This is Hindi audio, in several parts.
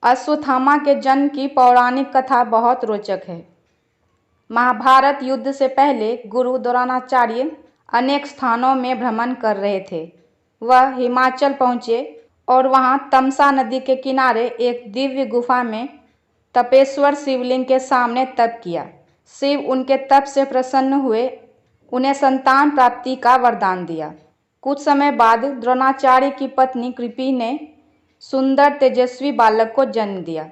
अश्वत्थामा के जन्म की पौराणिक कथा बहुत रोचक है। महाभारत युद्ध से पहले गुरु द्रोणाचार्य अनेक स्थानों में भ्रमण कर रहे थे। वह हिमाचल पहुँचे और वहां तमसा नदी के किनारे एक दिव्य गुफा में तपेश्वर शिवलिंग के सामने तप किया। शिव उनके तप से प्रसन्न हुए, उन्हें संतान प्राप्ति का वरदान दिया। कुछ समय बाद द्रोणाचार्य की पत्नी कृपि ने सुंदर तेजस्वी बालक को जन्म दिया।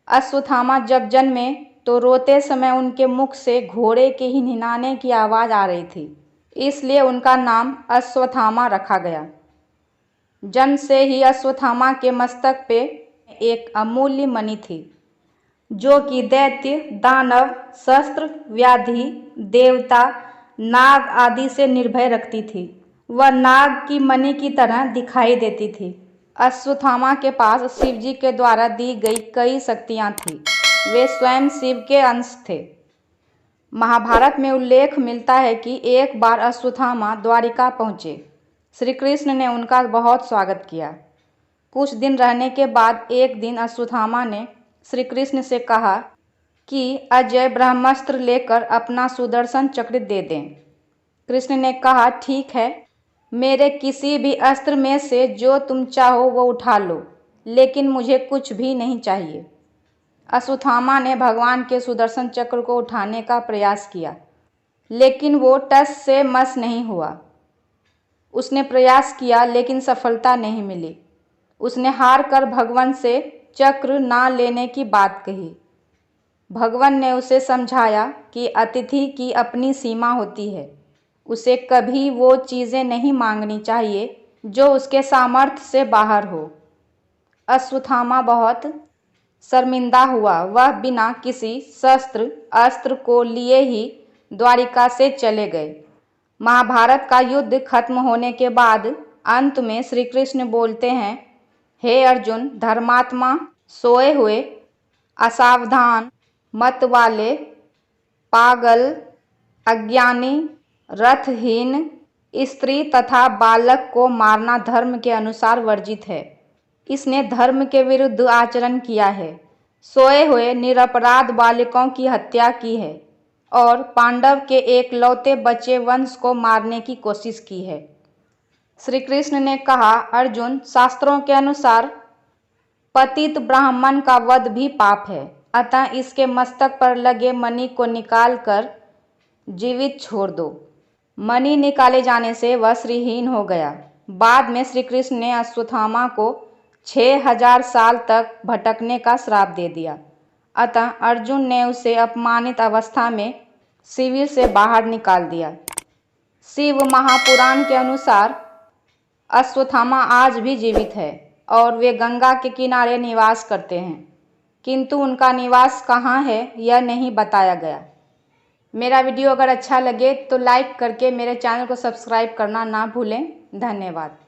अश्वत्थामा जब जन्मे तो रोते समय उनके मुख से घोड़े के हिनहिनाने की आवाज़ आ रही थी, इसलिए उनका नाम अश्वत्थामा रखा गया। जन्म से ही अश्वत्थामा के मस्तक पे एक अमूल्य मणि थी, जो कि दैत्य, दानव, शस्त्र, व्याधि, देवता, नाग आदि से निर्भय रखती थी। वह नाग की मणि की तरह दिखाई देती थी। अश्वत्थामा के पास शिवजी के द्वारा दी गई कई शक्तियाँ थीं। वे स्वयं शिव के अंश थे। महाभारत में उल्लेख मिलता है कि एक बार अश्वत्थामा द्वारिका पहुँचे। श्री कृष्ण ने उनका बहुत स्वागत किया। कुछ दिन रहने के बाद एक दिन अश्वत्थामा ने श्री कृष्ण से कहा कि अजय ब्रह्मास्त्र लेकर अपना सुदर्शन चक्र दे दें। कृष्ण ने कहा, ठीक है, मेरे किसी भी अस्त्र में से जो तुम चाहो वो उठा लो, लेकिन मुझे कुछ भी नहीं चाहिए। अश्वत्थामा ने भगवान के सुदर्शन चक्र को उठाने का प्रयास किया, लेकिन वो टस से मस नहीं हुआ। उसने प्रयास किया लेकिन सफलता नहीं मिली। उसने हार कर भगवान से चक्र ना लेने की बात कही। भगवान ने उसे समझाया कि अतिथि की अपनी सीमा होती है, उसे कभी वो चीज़ें नहीं मांगनी चाहिए जो उसके सामर्थ्य से बाहर हो। अश्वत्थामा बहुत शर्मिंदा हुआ। वह बिना किसी शस्त्र अस्त्र को लिए ही द्वारिका से चले गए। महाभारत का युद्ध खत्म होने के बाद अंत में श्री कृष्ण बोलते हैं, हे अर्जुन, धर्मात्मा, सोए हुए, असावधान, मत वाले, पागल, अज्ञानी, रथहीन, स्त्री तथा बालक को मारना धर्म के अनुसार वर्जित है। इसने धर्म के विरुद्ध आचरण किया है। सोए हुए निरपराध बालकों की हत्या की है और पांडव के एकलौते बचे वंश को मारने की कोशिश की है। श्री कृष्ण ने कहा, अर्जुन, शास्त्रों के अनुसार पतित ब्राह्मण का वध भी पाप है, अतः इसके मस्तक पर लगे मणि को निकाल कर जीवित छोड़ दो। मणि निकाले जाने से वह श्रीहीन हो गया। बाद में श्री कृष्ण ने अश्वत्थामा को 6000 साल तक भटकने का श्राप दे दिया। अतः अर्जुन ने उसे अपमानित अवस्था में शिविर से बाहर निकाल दिया। शिव महापुराण के अनुसार अश्वत्थामा आज भी जीवित है और वे गंगा के किनारे निवास करते हैं, किंतु उनका निवास कहाँ है यह नहीं बताया गया। मेरा वीडियो अगर अच्छा लगे तो लाइक करके मेरे चैनल को सब्सक्राइब करना ना भूलें। धन्यवाद।